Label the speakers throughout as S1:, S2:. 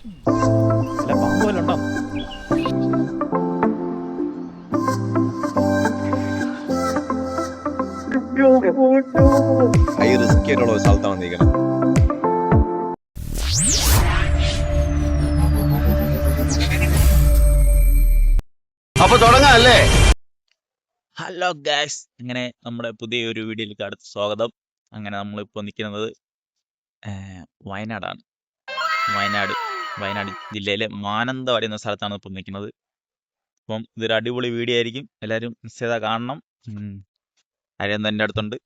S1: അല്ല പാമ്പ് വല്ലതും ഉണ്ടോ?
S2: ഹൈ റിസ്ക് ആയിട്ടുള്ള ഒരു സ്ഥലത്താണ് വന്നിരിക്കുന്നത്. അപ്പൊ തുടങ്ങാല്ലേ?
S1: ഹലോ ഗായ്സ്, അങ്ങനെ നമ്മുടെ പുതിയൊരു വീഡിയോയിലേക്ക് അടുത്ത സ്വാഗതം. അങ്ങനെ നമ്മളിപ്പോൾ നിൽക്കുന്നത് വയനാടാണ്. വയനാട് ജില്ലയിലെ മാനന്തവാടി എന്ന സ്ഥലത്താണ് ഇപ്പോൾ നിൽക്കുന്നത്. അപ്പം ഇതൊരു അടിപൊളി വീഡിയോ ആയിരിക്കും, എല്ലാവരും മിസ് ചെയ്താൽ കാണണം. ആരെയും എൻ്റെ അടുത്തുണ്ട്.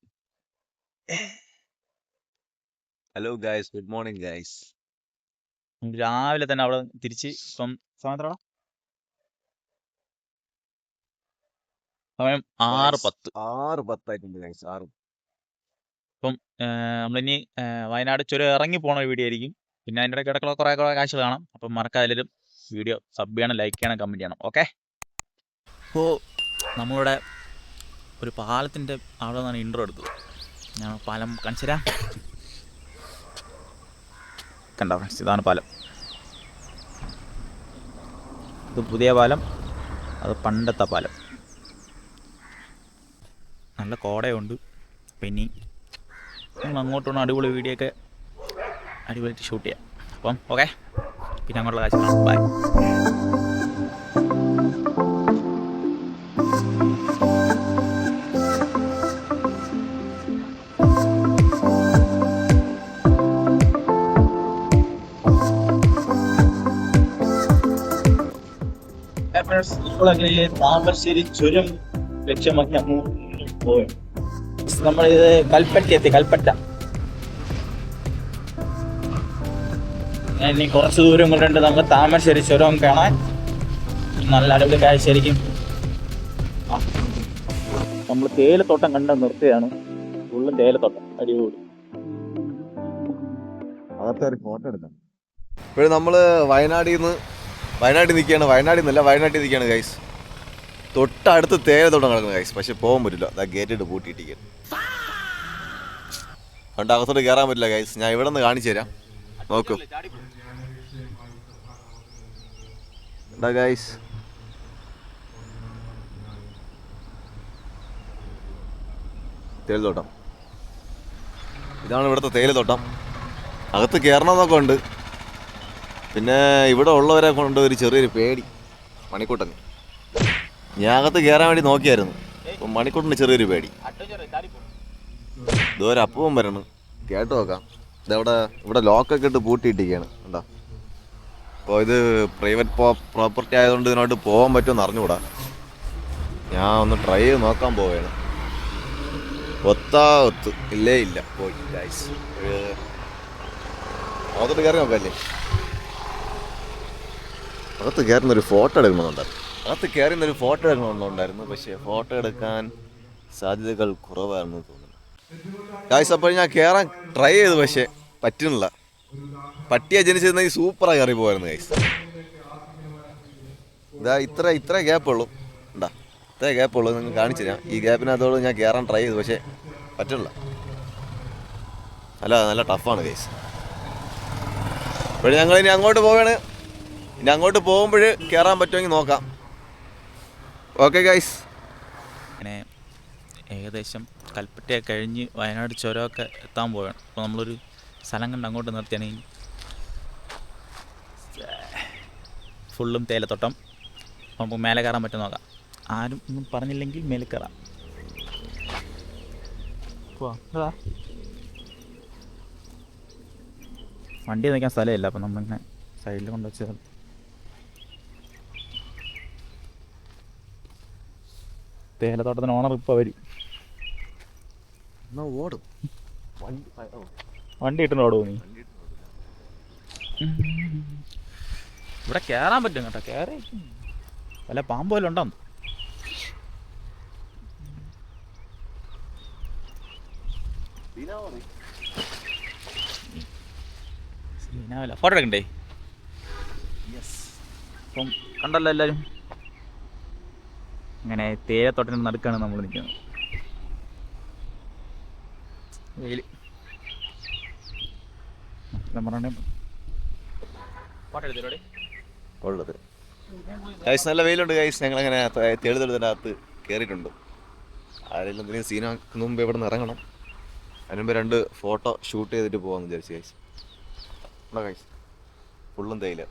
S2: Hello guys, good morning guys.
S1: രാവിലെ തന്നെ അവിടെ തിരിച്ച് ഇപ്പം സമയത്തോളം സമയം 6:10
S2: ഗൈസ്.
S1: ഇപ്പം നമ്മളിനി വയനാട് ചുരം ഇറങ്ങി പോണ വീഡിയോ ആയിരിക്കും. പിന്നെ അതിൻ്റെ ഇടയ്ക്ക് ഇടയ്ക്കുള്ള കുറേ കാഴ്ചകൾ കാണാം. അപ്പം മറക്കാതെ എല്ലാവരും വീഡിയോ സബ് ചെയ്യണം, ലൈക്ക് ചെയ്യണം, കമൻറ്റ് ചെയ്യണം. ഓക്കെ. അപ്പോൾ നമ്മളുടെ ഒരു പാലത്തിൻ്റെ അവിടെ നിന്നാണ് ഇൻട്രോ എടുത്തത്. ഞാൻ പാലം കാണിച്ചു തരാം. കണ്ടോ ഫ്രണ്ട്സ്, ഇതാണ് പാലം. ഇത് പുതിയ പാലം, അത് പണ്ടത്തെ പാലം. നല്ല കോടയുണ്ട്. പിന്നെ നമ്മൾ അങ്ങോട്ട് പോകണം, അടിപൊളി വീഡിയോ ഒക്കെ അടിപൊളിയായിട്ട് ഷൂട്ട് ചെയ്യാം. അപ്പം ഓക്കെ, പിന്നെ അങ്ങോട്ടുള്ള കാഴ്ച. ബൈ. താമരശ്ശേരി ചുരം ലക്ഷ്യമാക്കി പോയി. നമ്മളിത് കൽപ്പറ്റ എത്തി. കൽപ്പറ്റ ഇനി കുറച്ച് ദൂരം കൊണ്ടുണ്ട് നമുക്ക് താമരശ്ശേരി ചുരം കാണാൻ. നല്ല അടിപൊളി കാഴ്ചയായിരിക്കും. നമ്മൾ തേയിലത്തോട്ടം കണ്ട നിർത്തിയാണ്. ഫുള്ളും തേയിലത്തോട്ടം, അടിപൊളി.
S2: അകത്തെ ഫോട്ടോ എടുക്കാം. ഇപ്പോഴും നമ്മള് വയനാട്ടിൽ നിൽക്കുകയാണ് ഗൈസ്. തൊട്ടടുത്ത് തേയിലത്തോട്ടം കിടക്കുന്നു ഗൈസ്. പക്ഷെ പോകാൻ പറ്റില്ല, അതാ ഗേറ്റിട്ട് പൂട്ടിയിട്ടിരിക്കുകയാണ്. അതുകൊണ്ട് അകത്തോട്ട് കയറാൻ പറ്റില്ല ഗൈസ്. ഞാൻ ഇവിടെ നിന്ന് കാണിച്ചു തരാം, നോക്കൂ. എന്താ ഗൈസ്, തേയിലത്തോട്ടം. ഇതാണ് ഇവിടുത്തെ തേയിലത്തോട്ടം. അകത്ത് കയറണമെന്നൊക്കെ ഉണ്ട്. പിന്നെ ഇവിടെ ഉള്ളവരെ കൊണ്ട് ഒരു ചെറിയൊരു പേടി മണിക്കൂട്ടന്. ഞാൻ അകത്ത് കയറാൻ വേണ്ടി നോക്കിയായിരുന്നു. അപ്പം മണിക്കൂട്ടന് ചെറിയൊരു പേടി. ഇതുവരെ അപ്പവും വരണം, കേട്ട് നോക്കാം. ഇവിടെ ലോക്കൊക്കെ ഇട്ട് പൂട്ടിയിട്ടിരിക്കുകയാണ്, എന്താ. അപ്പോൾ ഇത് പ്രൈവറ്റ് പ്രോപ്പർട്ടി ആയതുകൊണ്ട് ഇതിനോട്ട് പോകാൻ പറ്റുമെന്ന് അറിഞ്ഞുകൂടാ. ഞാൻ ഒന്ന് ട്രൈ ചെയ്ത് നോക്കാൻ പോവുകയാണ്. ഒത്ത് ഇല്ല പോയി ഗൈസ്. അകത്തോട്ട് കയറി നോക്കാല്ലേ? അകത്ത് കയറുന്നൊരു ഫോട്ടോ എടുക്കണമെന്നുണ്ടായിരുന്നു. പക്ഷേ ഫോട്ടോ എടുക്കാൻ സാധ്യതകൾ കുറവാണെന്ന് തോന്നുന്നു ഗൈസ്. അപ്പോൾ ഞാൻ കയറാൻ ട്രൈ ചെയ്തു, പക്ഷേ പറ്റുന്നില്ല. പട്ടിയെ ജനിച്ചിരുന്നെങ്കിൽ സൂപ്പറായി കയറി പോകായിരുന്നു ഗൈസ്. ഇതാ ഇത്ര ഗ്യാപ്പുള്ളൂ, ഇത്രേ ഗ്യാപ്പുള്ളൂ. നിങ്ങൾ കാണിച്ചു തരാം. ഈ ഗ്യാപ്പിനകത്തോട് ഞാൻ കയറാൻ ട്രൈ ചെയ്തു, പക്ഷേ പറ്റില്ല. നല്ല ടഫാണ് ഗൈസ്. അപ്പോൾ ഞങ്ങൾ ഇനി അങ്ങോട്ട് പോവുകയാണ്. ഇനി അങ്ങോട്ട് പോകുമ്പോൾ കയറാൻ പറ്റുമെങ്കിൽ നോക്കാം. Okay guys.
S1: അങ്ങനെ ഏകദേശം കൽപ്പറ്റയൊക്കെ കഴിഞ്ഞ് വയനാട് ചുരമൊക്കെ എത്താൻ പോവുകയാണ്. അപ്പോൾ നമ്മളൊരു സ്ഥലം കണ്ട് അങ്ങോട്ട് നിർത്തിയാണെങ്കിൽ ഫുള്ളും തേയിലത്തോട്ടം. നമുക്ക് മേലെ കയറാൻ പറ്റും നോക്കാം. ആരും ഒന്നും പറഞ്ഞില്ലെങ്കിൽ മേലെ കയറാം. വണ്ടി നിൽക്കാൻ സ്ഥലമില്ല, അപ്പം നമ്മളിങ്ങനെ സൈഡിൽ കൊണ്ടുവച്ചത്. തേയിലത്തോട്ടത്തിന് ഓണർ ഇപ്പോൾ വരും.
S2: ഓടും
S1: വണ്ടി ഇട്ടുണ്ട് ഓടുമോ നീ? ഇവിടെ കയറാൻ പറ്റും കേട്ടോ. കയറി വല്ല പാമ്പ് വല്ലതും ഉണ്ടോ? ഫോട്ടോ എടുക്കണ്ടേ? അപ്പം കണ്ടല്ലോ എല്ലാവരും. അങ്ങനെ തേയിലത്തോട്ടത്തിന് നടുക്കാണ് നമ്മൾ നിൽക്കുന്നത്. വെയിൽ പറഞ്ഞ
S2: ഉള്ളത്. ഗൈസ് നല്ല വെയിലുണ്ട് ഗൈസ്. ഞങ്ങളങ്ങനെ തെളിതെടുത്തിനകത്ത് കയറിയിട്ടുണ്ട്. ആരെങ്കിലും എന്തെങ്കിലും സീനാക്കുന്ന മുമ്പ് ഇവിടെ നിന്ന് ഇറങ്ങണം. അതിന് മുമ്പ് 2 ഫോട്ടോ ഷൂട്ട് ചെയ്തിട്ട് പോകാമെന്ന് വിചാരിച്ചു ഗൈസ്. ഉണ്ടോ ഗൈസ്? ഫുള്ളും തേയില.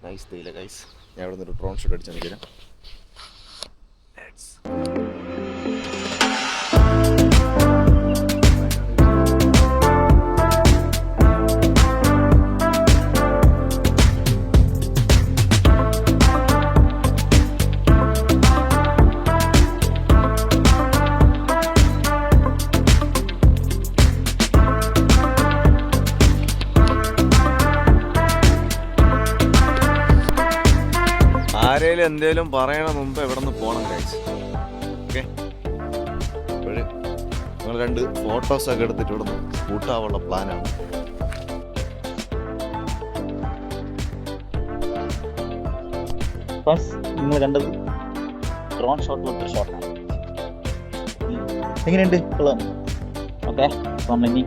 S2: നൈസ് തേയില ഗൈസ്. ഞാൻ ഇവിടെ നിന്ന് ഒരു ഡ്രോൺ ഷൂട്ട് അടിച്ചാൽ തരാം. ആരേലും എന്തേലും പറയണ മുമ്പ് എവിടെ നിന്ന് പോകണം ഗൈസ്. ഓക്കെ, അപ്പോഴ് നിങ്ങൾ 2 ഫോട്ടോസൊക്കെ എടുത്തിട്ട് ഇവിടെ നിന്ന് സ്കൂട്ടാവാനുള്ള പ്ലാനാണ്.
S1: നിങ്ങൾ കണ്ടത് ഡ്രോൺ ഷോട്ടാണ്. എങ്ങനെയുണ്ട്? ഓക്കെ, അപ്പം നമ്മളിനി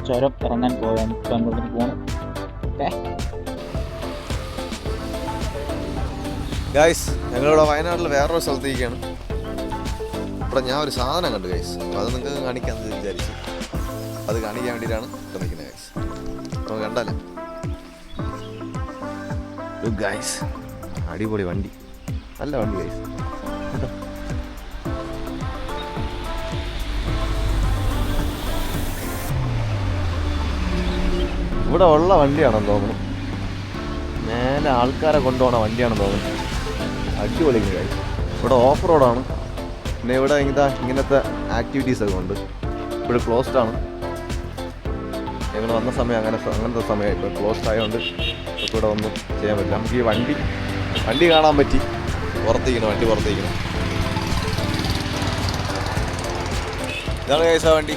S1: ചുരം ഇറങ്ങാൻ പോകാൻ ഇവിടുന്ന് പോകണം. ഓക്കെ
S2: ഗൈസ്, ഞങ്ങളിവിടെ വയനാട്ടിൽ വേറൊരു സ്ഥലത്തേക്കാണ്. ഇവിടെ ഞാൻ ഒരു സാധനം കണ്ടു ഗൈസ്. അപ്പോൾ അത് നിങ്ങൾക്ക് കാണിക്കാമെന്ന് വിചാരിച്ചു. അത് കാണിക്കാൻ വേണ്ടിയിട്ടാണ് ഇവിടെ നിൽക്കുന്നത് ഗൈസ്. നമുക്ക് കണ്ടാലേ ഗൈസ്, അടിപൊളി വണ്ടി, നല്ല വണ്ടി ഗൈസ്. ഇവിടെ ഉള്ള വണ്ടിയാണെന്ന് തോന്നുന്നു. മേലെ ആൾക്കാരെ കൊണ്ടുപോകണ വണ്ടിയാണെന്ന് തോന്നുന്നു. അടിപൊളി ഗൈസ്. ഇവിടെ ഓഫ് റോഡാണ്. പിന്നെ ഇവിടെ ഇങ്ങനത്തെ ആക്ടിവിറ്റീസൊക്കെ ഉണ്ട്. ഇവിടെ ക്ലോസ്ഡ് ആണ്. ഞങ്ങൾ വന്ന സമയം അങ്ങനത്തെ സമയം ഇപ്പോൾ ക്ലോസ്ഡ് ആയതുകൊണ്ട് ഇവിടെ ഒന്നും ചെയ്യാൻ പറ്റില്ല. നമുക്ക് ഈ വണ്ടി കാണാൻ പറ്റി. വണ്ടി പുറത്തേക്കണം. ഇതാണ് ഗൈസ് ആ വണ്ടി.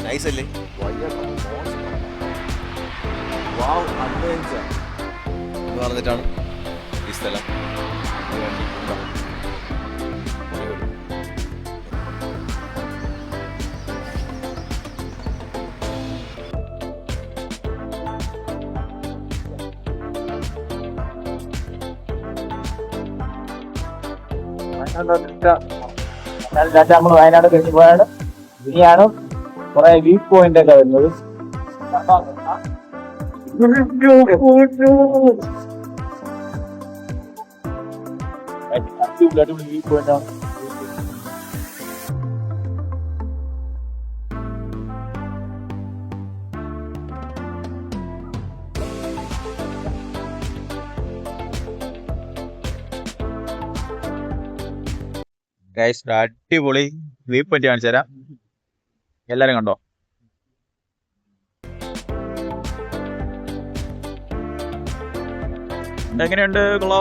S2: നൈസ് അല്ലേ? എന്ന് പറഞ്ഞിട്ടാണ് ഈ സ്ഥലം.
S1: നമ്മൾ വയനാട് കഴിഞ്ഞ് പോയാണ്. ഇനിയാണ് കുറെ വ്യൂ പോയിന്റ് ഒക്കെ വരുന്നത്. അടിപൊളി വ്യൂ പോയിന്റ് ആണ്. ഗൈസ്, അടിപൊളി വ്യൂ പോയിന്റ് കാണിച്ചു തരാം. എല്ലാരും കണ്ടോ? എങ്ങനെയുണ്ട്? കൊള്ളോ?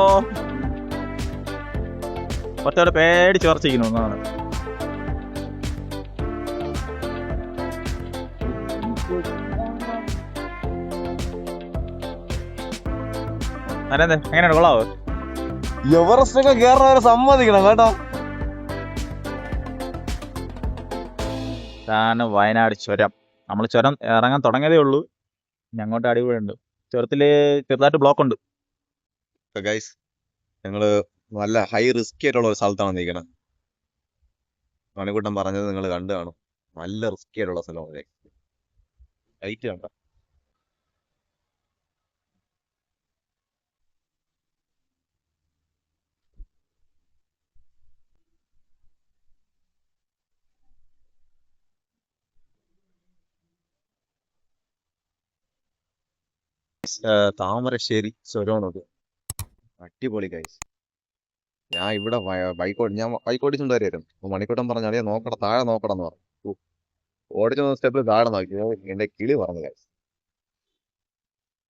S1: കുറച്ചവിടെ പേടിച്ച് ഉറച്ചിരിക്കുന്നു ഒന്നാണ്. എങ്ങനെയാണ്? കൊള്ളാവോ?
S2: എവറസ്റ്റ് ഒക്കെ കയറുന്നവരെ സമ്മതിക്കണം കേട്ടോ.
S1: ഇതാണ് വയനാട് ചുരം. നമ്മൾ ചുരം ഇറങ്ങാൻ തുടങ്ങിയതേ ഉള്ളൂ. ഇനി അങ്ങോട്ട് അടിപൊളിയുണ്ട്. ചുരത്തില് ചെറുതായിട്ട് ബ്ലോക്ക് ഉണ്ട്.
S2: ഗൈസ്, ഞങ്ങള് നല്ല ഹൈ റിസ്കി ആയിട്ടുള്ള ഒരു സ്ഥലത്താണ് നിൽക്കുന്നത്. മണിക്കൂട്ടൻ പറഞ്ഞത് നിങ്ങൾ കണ്ടു കാണും. നല്ല റിസ്കി ആയിട്ടുള്ള സ്ഥലമാണ്. ലൈറ്റ് കണ്ട താമരശ്ശേരി ചുരമാണത്. അടിപൊളി ഗൈസ്. ഞാൻ ഇവിടെ ബൈക്ക് ഓടിച്ചുകൊണ്ട് വരെയായിരുന്നു. അപ്പോൾ മണിക്കൂട്ടൻ പറഞ്ഞു, അറിയാം നോക്കട, താഴെ നോക്കണം എന്ന് പറഞ്ഞു. ഓടിച്ചു സ്റ്റെപ്പിൽ താഴെ നോക്കി. എന്റെ കിളി പറഞ്ഞു ഗൈസ്.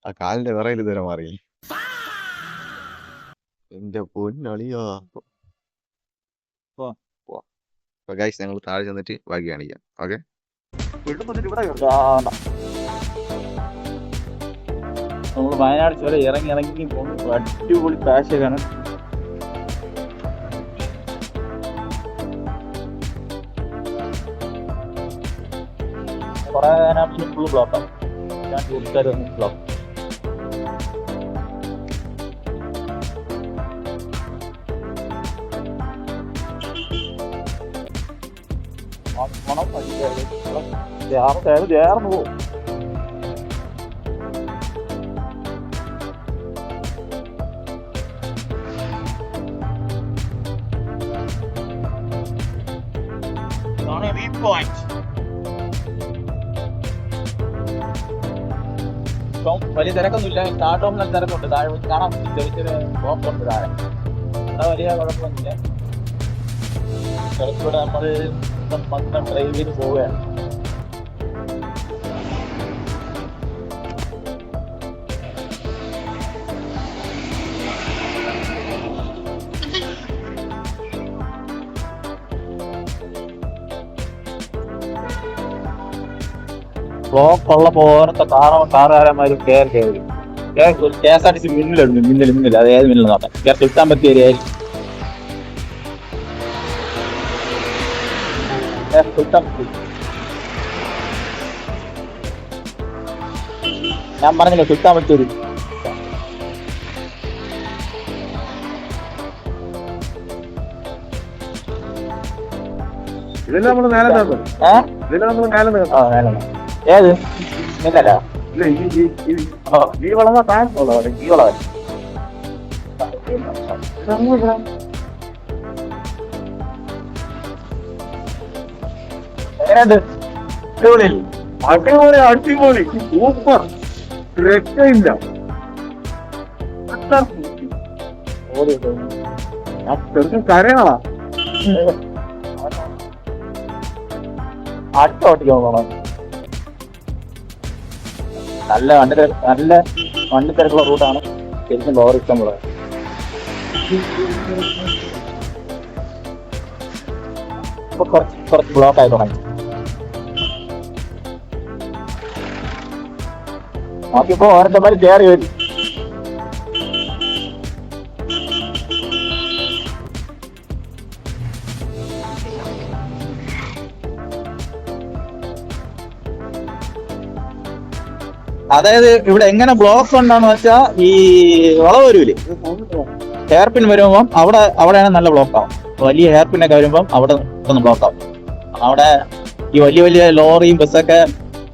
S2: ആ കാലിന്റെ വിറയിൽ ഇതുവരെ മാറി. എന്റെ പൊന്നളിയാ. ഗൈസ്, ഞങ്ങൾ താഴെ ചെന്നിട്ട് ബാക്കി കാണിക്കാം. ഓക്കെ,
S1: നമ്മൾ വയനാട് ചുരം ഇറങ്ങി പോകുന്നു. അടിപൊളി കാഴ്ചയാണ്. കുറെ ഫുൾ ബ്ലോക്കാണ്. കൂട്ടുകാരൊന്നും ബ്ലോക്ക് ചേർന്ന് പോകും. ഇപ്പം വലിയ തിരക്കൊന്നുമില്ല. സ്റ്റാർട്ടോമിൽ തിരക്കുണ്ട്. താഴെ വെച്ച് കാണാൻ ചെറിയ ചെറിയ ബ്ലോക്കുണ്ട് താഴെ. അത് വലിയ കുഴപ്പമൊന്നുമില്ല. ചിലപ്പോൾ നമ്മൾ ഡ്രൈവ് ചെയ്ത് പോവുകയാണ്. ബ്ലോക്ക് ഉള്ള പോലത്തെ കാറുകാരന്മാരും കയറി KSRTC മിന്നിലുണ്ട്. മിന്നിൽ അത് ഏത് മിന്നിൽ നോക്കാം. കിട്ടാൻ പറ്റിയ ഏരിയ ഞാൻ പറഞ്ഞില്ല, കിട്ടാൻ പറ്റിയൊരു
S3: ഇതില് നമ്മള് നേരെ നടന്നു. ഇതില് നമ്മള് നേരെ നടന്നു.
S1: ഏത് മിന്നല
S3: ഇല്ല, ഈ വളവാ താഴെ
S1: ഈ വളവൻ എങ്ങനെയുണ്ട്?
S3: അടിപൊളി അടിപൊളി സൂപ്പർ. രക്ഷയില്ല. ചെറുക്കും കരയാളാ.
S1: അടുത്ത ഓട്ടിക്കാൻ പോകണം. നല്ല വണ്ടി തിരക്കുള്ള റൂട്ടാണ്. ശരിക്കും ലോറി ഇഷ്ടം പോലെ. ഇപ്പൊ കുറച്ച് ബ്ലോക്ക് ആയി തുടങ്ങി. നോക്കിയപ്പോ ഓരോരുത്തന്മാര് കയറി വരും. അതായത് ഇവിടെ എങ്ങനെ ബ്ലോക്ക് ഉണ്ടാന്ന് വെച്ചാ ഈ വളവ് വരൂലേ, ഹെയർപിൻ വരുമ്പം അവിടെയാണ് നല്ല ബ്ലോക്ക് ആവും. വലിയ ഹെയർപിന്നൊക്കെ വരുമ്പം അവിടെ ഒന്ന് ബ്ലോക്ക് ആവും. അവിടെ ഈ വലിയ ലോറിയും ബസ്സൊക്കെ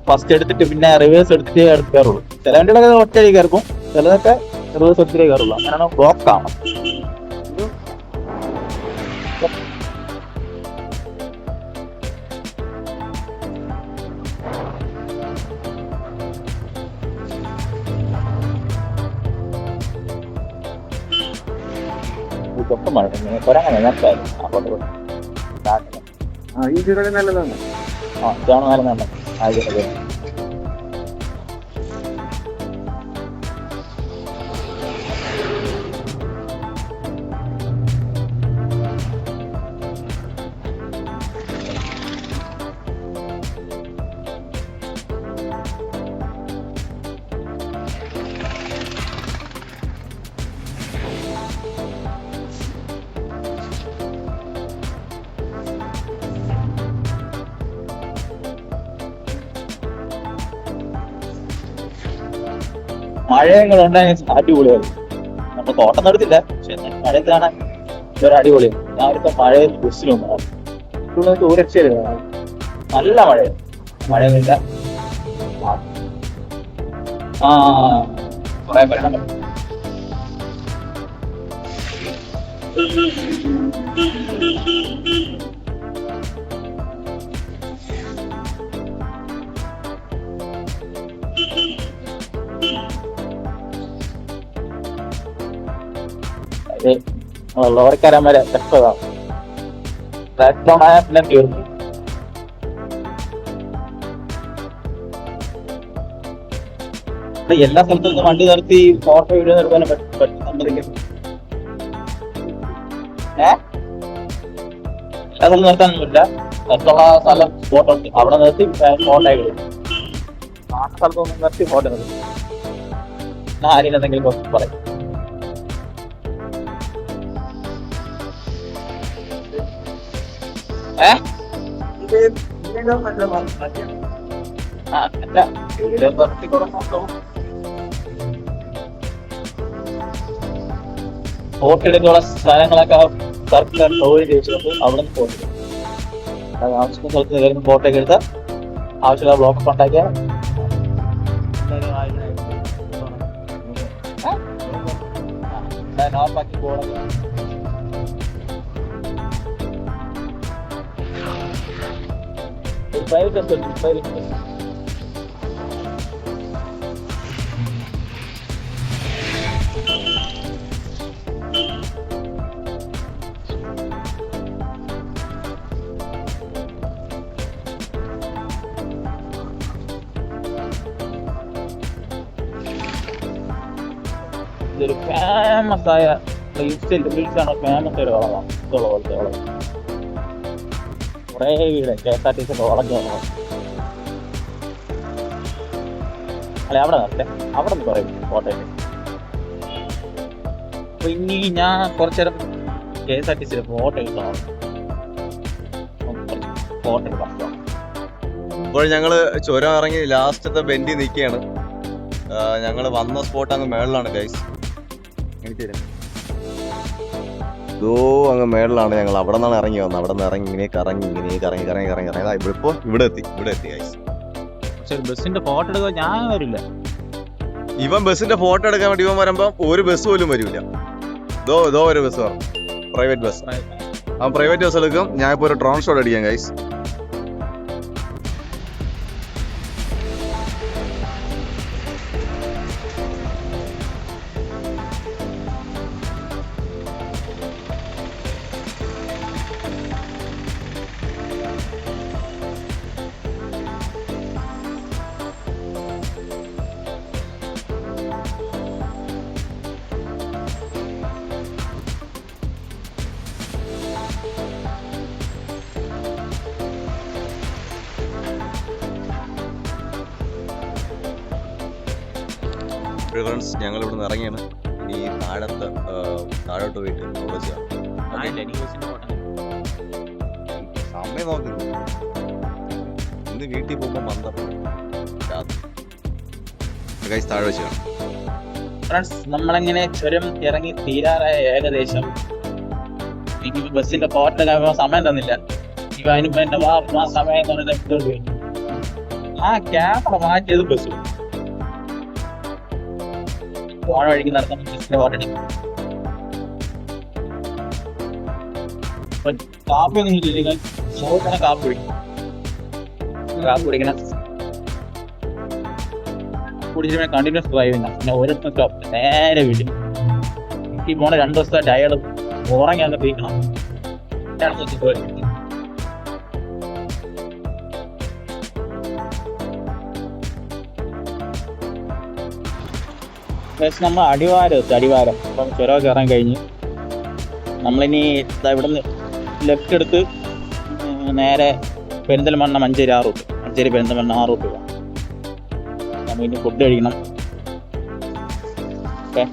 S1: ഫസ്റ്റ് എടുത്തിട്ട് പിന്നെ റിവേഴ്സ് എടുത്തിട്ട് കയറുള്ളൂ. ചില വണ്ടികളൊക്കെ ഒറ്റയ്ക്ക് കയറും, ചിലതൊക്കെ റിവേഴ്സ് എടുത്തിട്ടേ കയറുള്ളൂ. അങ്ങനെയാണ് ബ്ലോക്ക് ആവണം. കൊരങ്ങനെ നേരത്തായിരുന്നു അങ്ങോട്ട്
S3: ഈ ചെറുകെ നല്ലതാണ്.
S1: ഇതാണ് നല്ല ആയിക്കോട്ടെ. മഴയും കൂടെ ഉണ്ടായി അടിപൊളിയായിരുന്നു. നമ്മൾ തോട്ടം നടത്തില്ല, പക്ഷെ മഴയത്ത് കാണാൻ ഒരു അടിപൊളിയാണ്. ഞാനിപ്പോ മഴയിൽ ബസ്സിലൊന്നും ഒരു രക്ഷയില്ല. നല്ല മഴയൊന്നുമില്ല. കുറെ പറയണം. ലോറിക്കാരന്മാരെ ട്രാക്ടോൺ ആയ പിന്നെ തീർന്നു. എല്ലാ സ്ഥലത്തും വണ്ടി നിർത്തി ഫോട്ടോ വീഡിയോ എടുക്കാനും പറ്റും. എല്ലാ സ്ഥലം നിർത്താനൊന്നുമില്ല. അടുത്തുള്ള സ്ഥലം ഫോട്ടോ ഉണ്ട്, അവിടെ നിർത്തി ഫോട്ടോ ഇടും. ആ സ്ഥലത്തൊന്നും നിർത്തി ഫോട്ടോ നിർത്തി ആരെയും എന്തെങ്കിലും പറയും. ഫോട്ടെടുക്കാനുള്ള സ്ഥലങ്ങളൊക്കെ സർക്കാർ സൗകര്യം ചോദിച്ചുകൊണ്ട് അവിടെ നിന്ന് ഫോട്ടോ ആവശ്യമുള്ള സ്ഥലത്ത് കയറുന്ന ഫോട്ടോ ഒക്കെ എടുത്താൽ ആവശ്യമുള്ള ബ്ലോക്ക് ഉണ്ടാക്കിയാൽ നോർമാക്കി പോകണം. പ്രൈവറ്റ് പ്രൈവറ്റ് ഇതൊരു ഫേമസ് ആയ റീൽസാണ് ഫേമസ് ആയ ഒരു വളമാണ് ഇതുള്ള പോലത്തെ വളം. കുറേ വീട് KSRTC വളഞ്ഞ വളമാണ്. അല്ലെ അവിടെ നടത്തെ അവിടെ നിന്ന് പറയും കോട്ടയം. അപ്പൊ ഇനി ഞാൻ കുറച്ചേരം KSRTC ഫോട്ടോ എടുക്കണം. ഫോട്ടോ എടുക്കാം.
S2: ഇപ്പോൾ ഞങ്ങള് ചുരം ഇറങ്ങി ലാസ്റ്റത്തെ ബെൻഡിൽ നിൽക്കുകയാണ്. ഞങ്ങൾ വന്ന സ്പോട്ട് അങ്ങ് മേളിലാണ് ഗൈസ്. ഇതോ അങ്ങ് മേളിലാണ്. ഞങ്ങൾ അവിടെ നിന്നാണ് ഇറങ്ങി വന്നത്. അവിടെ നിന്ന് ഇറങ്ങി ഇങ്ങനെ കറങ്ങി ഇപ്പോൾ ഇവിടെ എത്തി ഗൈസ്.
S1: പക്ഷെ ബസ്സിന്റെ ഫോട്ടോ എടുക്കാൻ ഞാൻ വരില്ല.
S2: ഇവൻ ബസ്സിന്റെ ഫോട്ടോ എടുക്കാൻ വേണ്ടി ഇവൻ വരുമ്പോ ഒരു ബസ് പോലും വരില്ല. ഇതോ ഒരു ബസ് വരും, പ്രൈവറ്റ് ബസ്. അവൻ പ്രൈവറ്റ് ബസ് എടുക്കും. ഞാൻ ഇപ്പോൾ ഒരു ഡ്രോൺ ഷോട്ട് അടിക്കാം ഗൈസ്. ഫ്രണ്ട്സ് ഞങ്ങൾ ഇവിടെ നിന്ന് ഇറങ്ങിയാണ്. ഇനി താഴോട്ട് പോയിട്ട് അവിടെ സമയം നോക്കുന്നു. ഇന്ന് വീട്ടിൽ പോകുമ്പോൾ താഴെ വെച്ച് കാണാം.
S1: ഫ്രണ്ട്സ് നമ്മളിങ്ങനെ ചുരം ഇറങ്ങി തീരാറായ ഏകദേശം. എനിക്ക് ബസ്സിന്റെ ഫോട്ടോ സമയം തന്നില്ല. ഇവ അതിനിപ്പോ എന്റെ ആ സമയം പറഞ്ഞിട്ട് ആ ക്യാമറ മാറ്റിയത് ബസ് ഫോൺ വഴിക്ക് നടത്താൻ കാപ്പി ഒന്നും ഇല്ലെങ്കിൽ കാപ്പി കുടിക്കണം. കുടിച്ചിട്ട് കണ്ടിന്യൂസ് ഡ്രൈവിംഗ്. പിന്നെ ഓരോരുത്തർ സ്റ്റോപ്പ് നേരെ വീട്ടിൽ. എനിക്ക് പോണ 2 ദിവസത്തെ അയാൾ ഉറങ്ങി അങ്ങ് തീക്കണം. നമ്മൾ അടിവാരം അപ്പം ചുരമൊക്കെ ഇറങ്ങി കഴിഞ്ഞ് നമ്മളിനി ഇവിടുന്ന് ലെഫ്റ്റ് എടുത്ത് നേരെ പെരിന്തൽമണ്ണ മഞ്ചേരി പെരിന്തൽമണ്ണ ആ റൂട്ട് പോകാം. നമ്മളിനി ഫുഡ് കഴിക്കണം. ഓക്കെ.